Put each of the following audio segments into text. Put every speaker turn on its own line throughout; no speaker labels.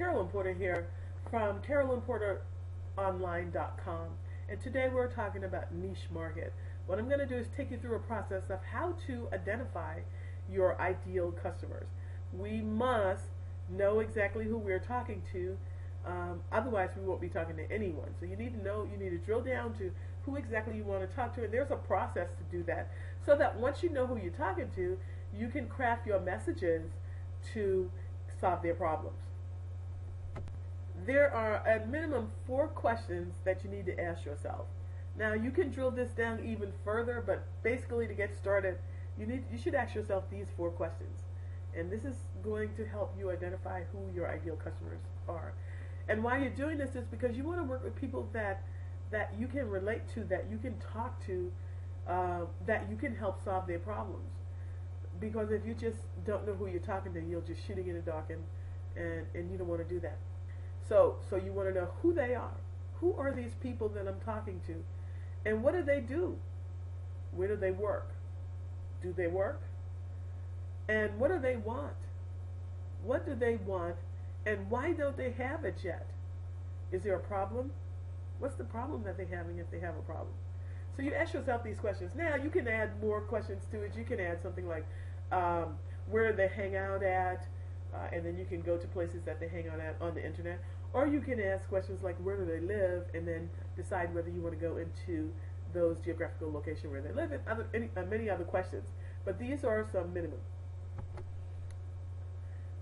Carolyn Porter here from CarolynPorterOnline.com, and today we're talking about niche market. What I'm going to do is take you through a process of how to identify your ideal customers. We must know exactly who we're talking to, otherwise we won't be talking to anyone. So you need to know, you need to drill down to who exactly you want to talk to, and there's a process to do that, so that once you know who you're talking to, you can craft your messages to solve their problems. There are at minimum 4 questions that you need to ask yourself. Now you can drill this down even further, but basically to get started, you should ask yourself these 4 questions. And this is going to help you identify who your ideal customers are. And why you're doing this is because you want to work with people that you can relate to, that you can talk to, that you can help solve their problems. Because if you just don't know who you're talking to, you'll just shooting in the dark, and you don't want to do that. So you want to know who they are. Who are these people that I'm talking to? And what do they do? Where do they work? Do they work? And what do they want? What do they want? And why don't they have it yet? Is there a problem? What's the problem that they're having if they have a problem? So you ask yourself these questions. Now you can add more questions to it. You can add something like where do they hang out at, and then you can go to places that they hang out at on the internet. Or you can ask questions like where do they live, and then decide whether you want to go into those geographical locations where they live, and many other questions. But these are some minimum.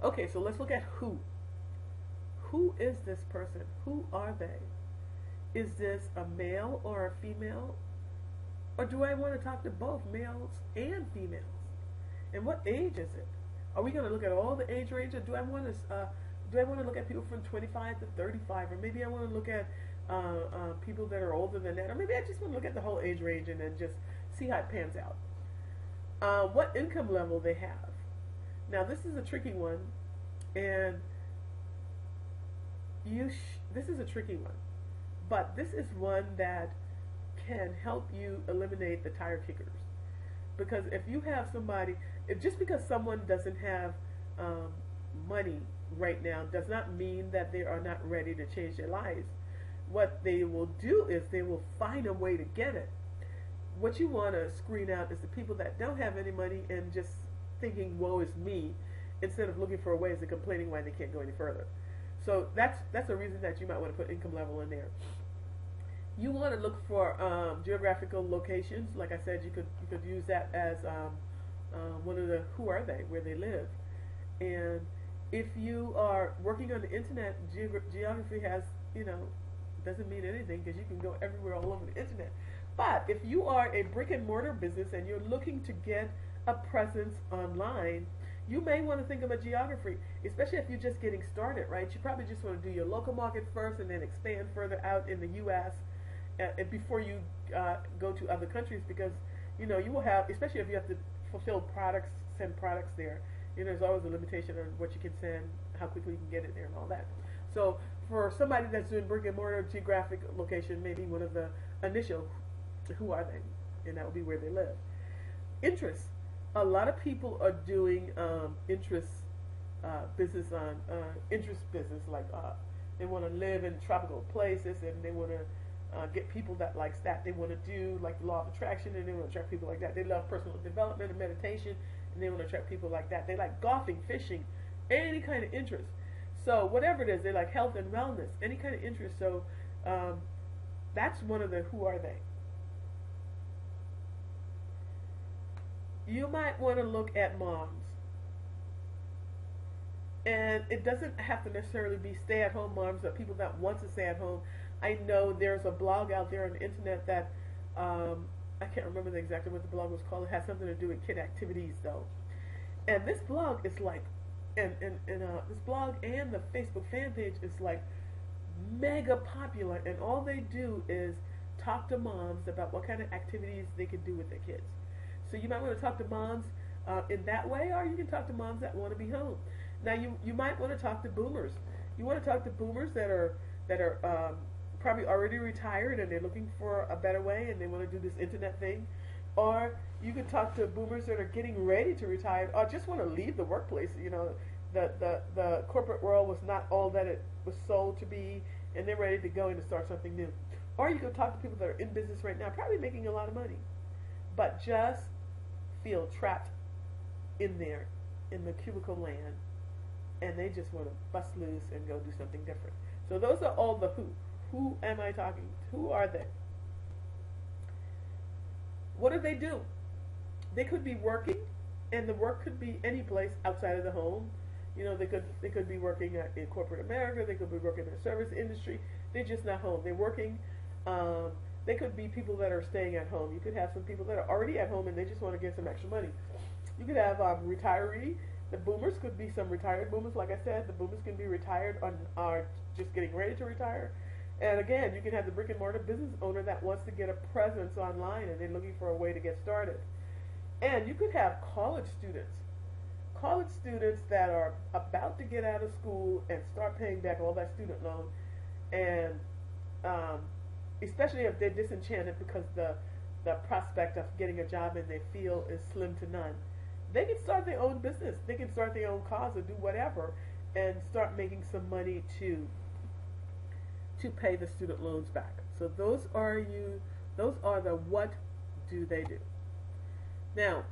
Okay, so let's look at who. Who is this person? Who are they? Is this a male or a female? Or do I want to talk to both males and females? And what age is it? Are we going to look at all the age range, or do I want to look at people from 25 to 35, or maybe I want to look at people that are older than that, or maybe I just want to look at the whole age range and then just see how it pans out. What income level they have. Now this is a tricky one, and this is a tricky one, but this is one that can help you eliminate the tire kickers. Because if you have somebody, just because someone doesn't have money right now does not mean that they are not ready to change their lives. What they will do is they will find a way to get it. What you want to screen out is the people that don't have any money and just thinking woe is me, instead of looking for ways and complaining why they can't go any further. So that's a reason that you might want to put income level in there. You want to look for geographical locations. Like I said, you could use that as one of the who are they, where they live. And if you are working on the internet, geography has, doesn't mean anything, because you can go everywhere all over the internet. But if you are a brick and mortar business and you're looking to get a presence online, you may want to think about geography, especially if you're just getting started, right? You probably just want to do your local market first and then expand further out in the U.S. Before you go to other countries, because you will have, especially if you have to fulfill products, send products there, there's always a limitation on what you can send, how quickly you can get it there, and all that. So for somebody that's doing brick and mortar, geographic location, maybe one of the initial, who are they? And that would be where they live. Interests. A lot of people are doing interest business on interest business, like they want to live in tropical places, and they want to get people that likes that. They want to do like the law of attraction, and they want to attract people like that. They love personal development and meditation, and they want to attract people like that. They like golfing, fishing, any kind of interest. So whatever it is, they like health and wellness, any kind of interest. So that's one of the who are they. You might want to look at moms. And it doesn't have to necessarily be stay-at-home moms or people that want to stay at home. I know there's a blog out there on the internet that, I can't remember exactly what the blog was called. It has something to do with kid activities, though. And this blog is like, this blog and the Facebook fan page is like mega popular. And all they do is talk to moms about what kind of activities they can do with their kids. So you might want to talk to moms in that way, or you can talk to moms that want to be home. Now you might want to talk to boomers. You want to talk to boomers that are probably already retired and they're looking for a better way and they want to do this internet thing. Or you could talk to boomers that are getting ready to retire or just want to leave the workplace, the corporate world was not all that it was sold to be, and they're ready to go in and start something new. Or you can talk to people that are in business right now, probably making a lot of money, but just feel trapped in there, in the cubicle land, and they just want to bust loose and go do something different. So those are all the who. Who am I talking to? Who are they? What do they do? They could be working, and the work could be any place outside of the home. You know, they could be working in corporate America. They could be working in the service industry. They're just not home. They're working. They could be people that are staying at home. You could have some people that are already at home and they just want to get some extra money. You could have retiree. The boomers could be some retired boomers. Like I said, the boomers can be retired or are just getting ready to retire. And again, you can have the brick and mortar business owner that wants to get a presence online and they're looking for a way to get started. And you could have college students that are about to get out of school and start paying back all that student loan, and especially if they're disenchanted because the prospect of getting a job in they feel is slim to none. They can start their own business. They can start their own cause or do whatever and start making some money to pay the student loans back. So those are the what do they do. Now,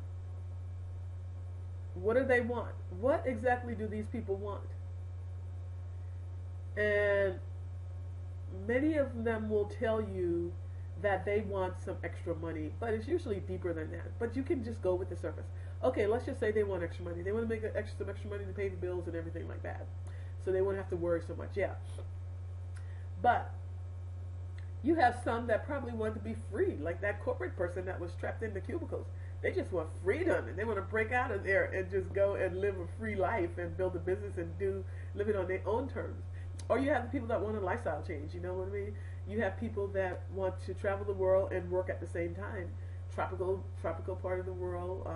what do they want? What exactly do these people want? And many of them will tell you that they want some extra money, but it's usually deeper than that. But you can just go with the surface. Okay, let's just say they want extra money. They want to make some extra money to pay the bills and everything like that. So they won't have to worry so much. Yeah. But you have some that probably want to be free, like that corporate person that was trapped in the cubicles. They just want freedom and they want to break out of there and just go and live a free life and build a business and live it on their own terms. Or you have the people that want a lifestyle change, you know what I mean? You have people that want to travel the world and work at the same time. Tropical part of the world,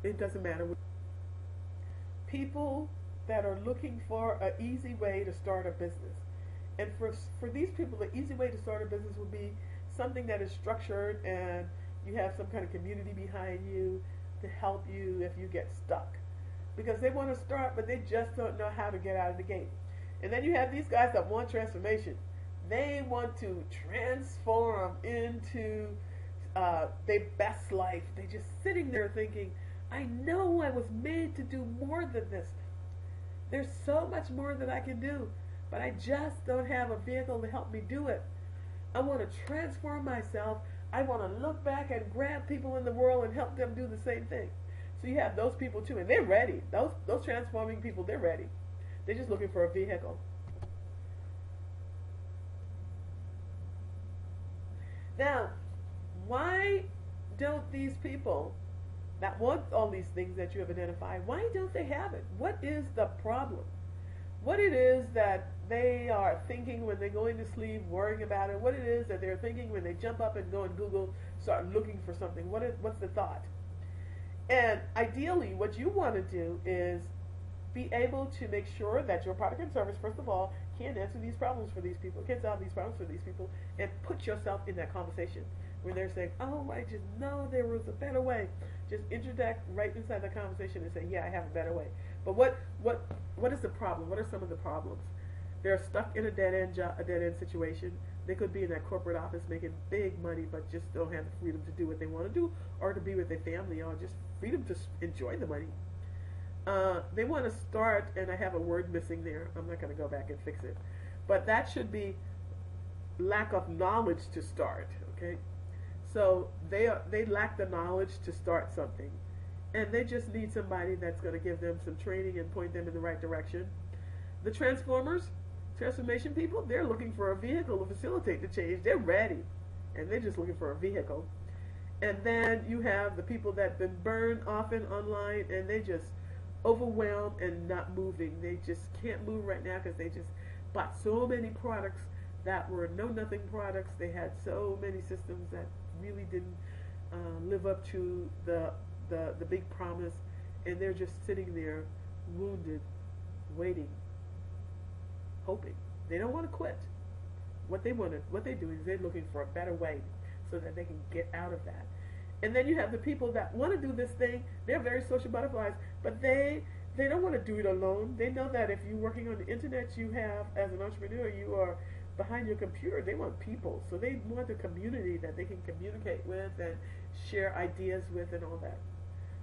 it doesn't matter. People that are looking for an easy way to start a business. And for these people, the easy way to start a business would be something that is structured and you have some kind of community behind you to help you if you get stuck. Because they want to start, but they just don't know how to get out of the gate. And then you have these guys that want transformation. They want to transform into their best life. They're just sitting there thinking, I know I was made to do more than this. There's so much more that I can do, but I just don't have a vehicle to help me do it. I want to transform myself. I want to look back and grab people in the world and help them do the same thing. So you have those people too, and they're ready. Those transforming people, they're ready. They're just looking for a vehicle. Now, why don't these people that want all these things that you have identified, why don't they have it? What is the problem? What it is that they are thinking when they're going to sleep, worrying about it, what it is that they're thinking when they jump up and go and Google, start looking for something. What's the thought? And ideally, what you want to do is be able to make sure that your product and service, first of all, can answer these problems for these people, can solve these problems for these people, and put yourself in that conversation. When they're saying, oh, I just know there was a better way, just interject right inside the conversation and say, yeah, I have a better way. But what is the problem? What are some of the problems? They're stuck in a dead-end situation. They could be in that corporate office making big money, but just don't have the freedom to do what they want to do, or to be with their family, or just freedom to enjoy the money. They want to start, and I have a word missing there. I'm not going to go back and fix it. But that should be lack of knowledge to start, okay? So they lack the knowledge to start something. And they just need somebody that's going to give them some training and point them in the right direction. The transformation people, they're looking for a vehicle to facilitate the change. They're ready, and they're just looking for a vehicle. And then you have the people that have been burned often online, and they just overwhelmed and not moving. They just can't move right now because they just bought so many products that were know-nothing products. They had so many systems that really didn't live up to the big promise, and they're just sitting there wounded, waiting, hoping. They don't want to quit. What they're doing is they're looking for a better way so that they can get out of that. And then you have the people that want to do this thing. They're very social butterflies, but they They don't want to do it alone. They know that if you're working on the internet, you have, as an entrepreneur, you are behind your computer. They want people. So they want a community that they can communicate with and share ideas with and all that.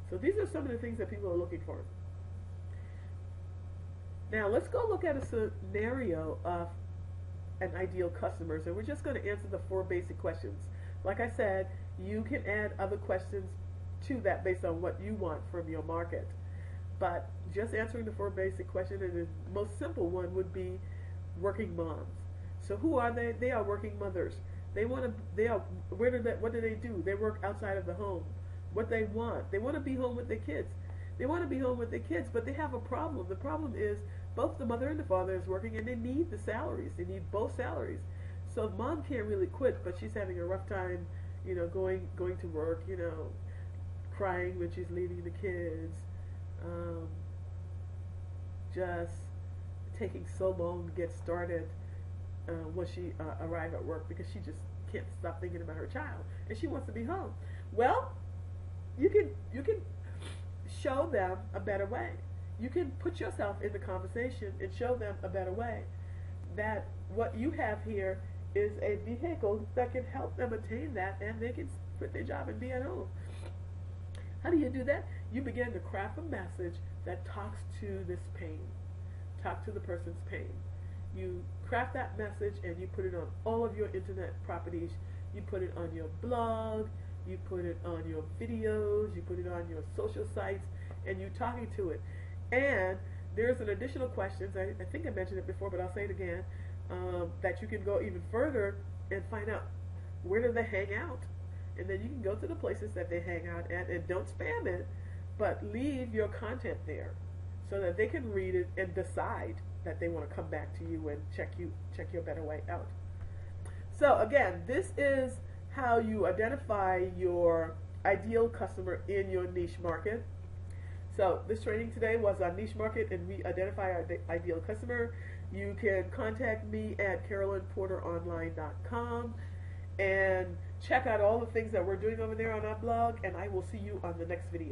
So these are some of the things that people are looking for. Now let's go look at a scenario of an ideal customer. So we're just going to answer the 4 basic questions. Like I said, you can add other questions to that based on what you want from your market. But just answering the 4 basic questions, and the most simple one would be working moms. So who are they? They are working mothers. They want to. They are. What do they do? They work outside of the home. What they want? They want to be home with their kids. They want to be home with their kids, but they have a problem. The problem is both the mother and the father is working, and they need the salaries. They need both salaries. So mom can't really quit, but she's having a rough time, going to work, crying when she's leaving the kids, just taking so long to get started when she arrives at work because she just can't stop thinking about her child, and she wants to be home. Well, you can show them a better way. You can put yourself in the conversation and show them a better way. That what you have here is a vehicle that can help them attain that, and they can quit their job and be at home. How do you do that? You begin to craft a message that talks to this pain, talk to the person's pain. You craft that message and you put it on all of your internet properties. You put it on your blog, you put it on your videos, you put it on your social sites, and you're talking to it. And there's an additional questions, I think I mentioned it before, but I'll say it again, that you can go even further and find out where do they hang out. And then you can go to the places that they hang out at, and don't spam it, but leave your content there so that they can read it and decide that they want to come back to you and check your better way out. So again, this is how you identify your ideal customer in your niche market. So this training today was on niche market, and we identify our ideal customer. You can contact me at CarolynPorterOnline.com and check out all the things that we're doing over there on our blog, and I will see you on the next video.